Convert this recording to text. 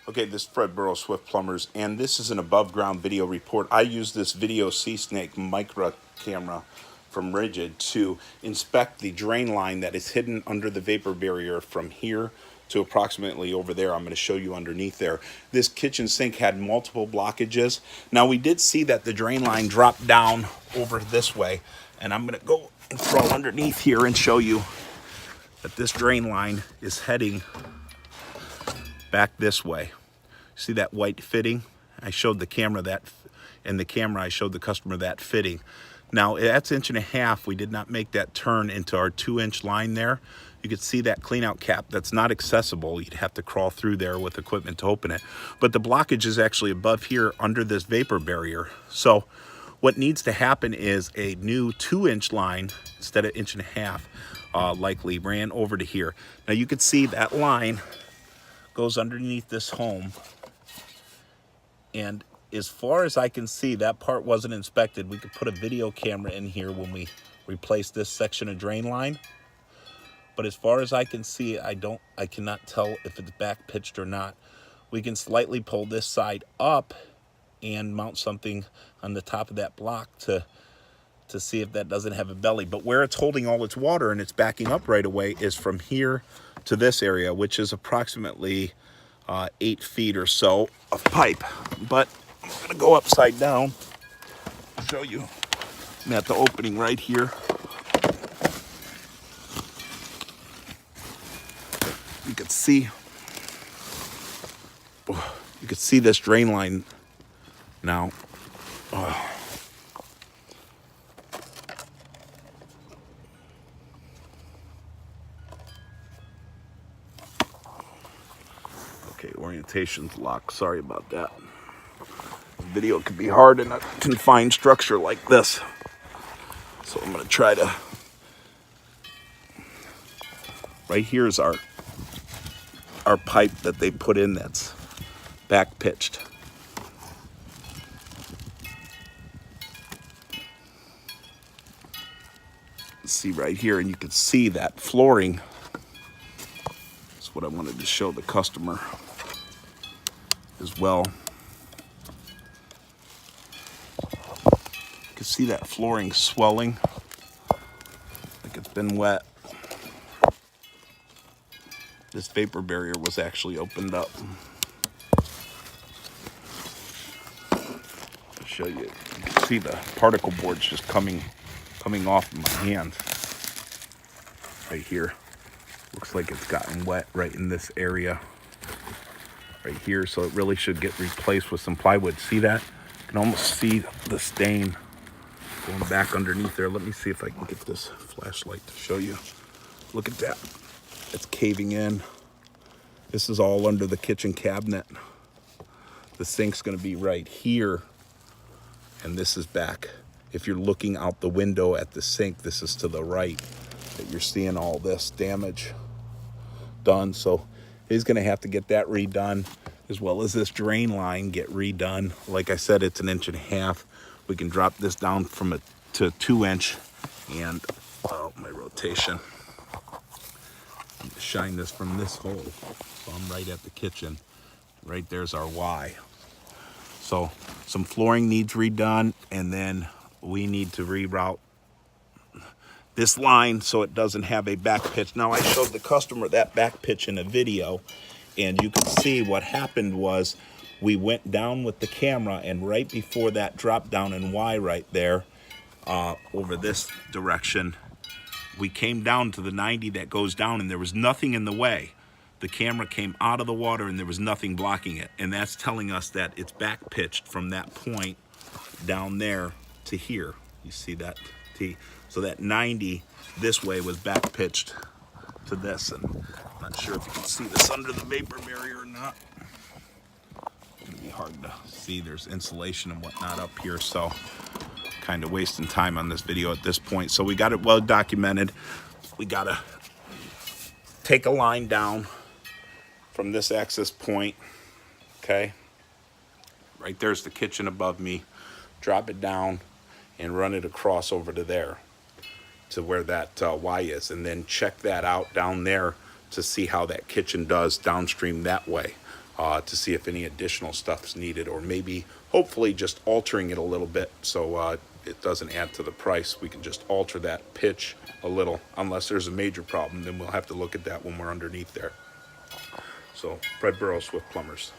Okay, this is Fred Burrow, Swift Plumbers, and this is an above-ground video report. I use this Video Sea Snake micro camera from Rigid to inspect the drain line that is hidden under the vapor barrier from here to approximately over there. I'm going to show you underneath there. This kitchen sink had multiple blockages. Now, we did see that the drain line dropped down over this way, and I'm going to go and crawl underneath here and show you that this drain line is heading back this way. See that white fitting? I showed the camera that, and the camera I showed the customer that fitting. Now that's 1.5 inches. We did not make that turn into our 2-inch line there. You could see that clean out cap that's not accessible. You'd have to crawl through there with equipment to open it. But the blockage is actually above here under this vapor barrier. So what needs to happen is a new 2-inch line instead of 1.5 inches likely ran over to here. Now you could see that line goes underneath this home, and as far as I can see, that part wasn't inspected. We could put a video camera in here when we replace this section of drain line, but as far as I can see, I cannot tell if it's back pitched or not. We can slightly pull this side up and mount something on the top of that block to see if that doesn't have a belly. But where it's holding all its water and it's backing up right away is from here to this area, which is approximately 8 feet or so of pipe. But I'm gonna go upside down and show you. I'm at the opening right here. You could see this drain line now. Okay, orientation's locked. Sorry about that. This video can be hard in a confined structure like this. So I'm going to try to... Right here is our pipe that they put in that's back pitched. See right here, and you can see that flooring. That's what I wanted to show the customer as well. You can see that flooring swelling like it's been wet. This vapor barrier was actually opened up. I'll show you. You can see the particle boards just coming off of my hand right here. Looks like it's gotten wet right in this area right here, so it really should get replaced with some plywood. See that? You can almost see the stain going back underneath there. Let me see if I can get this flashlight to show you. Look at that. It's caving in. This is all under the kitchen cabinet. The sink's going to be right here, and this is back. If you're looking out the window at the sink, this is to the right that you're seeing all this damage done. So he's going to have to get that redone, as well as this drain line get redone. Like I said, it's 1.5 inches. We can drop this down from to 2-inch, and my rotation. Shine this from this hole. So I'm right at the kitchen. Right there's our Y. So some flooring needs redone, and then we need to reroute this line so it doesn't have a back pitch. Now I showed the customer that back pitch in a video, and you can see what happened was we went down with the camera, and right before that drop down in Y right there, over this direction, we came down to the 90 that goes down, and there was nothing in the way. The camera came out of the water and there was nothing blocking it. And that's telling us that it's back pitched from that point down there to here. You see that T? So that 90 this way was back pitched to this. And I'm not sure if you can see this under the vapor barrier or not. It's gonna be hard to see. There's insulation and whatnot up here, so kind of wasting time on this video at this point. So we got it well documented. We gotta take a line down from this access point, okay? Right there's the kitchen above me. Drop it down and run it across over to there, to where that Y is, and then check that out down there to see how that kitchen does downstream that way. to see if any additional stuff's needed, or maybe hopefully just altering it a little bit so it doesn't add to the price. We can just alter that pitch a little. Unless there's a major problem, then we'll have to look at that when we're underneath there. So Fred Burrows with Plumbers.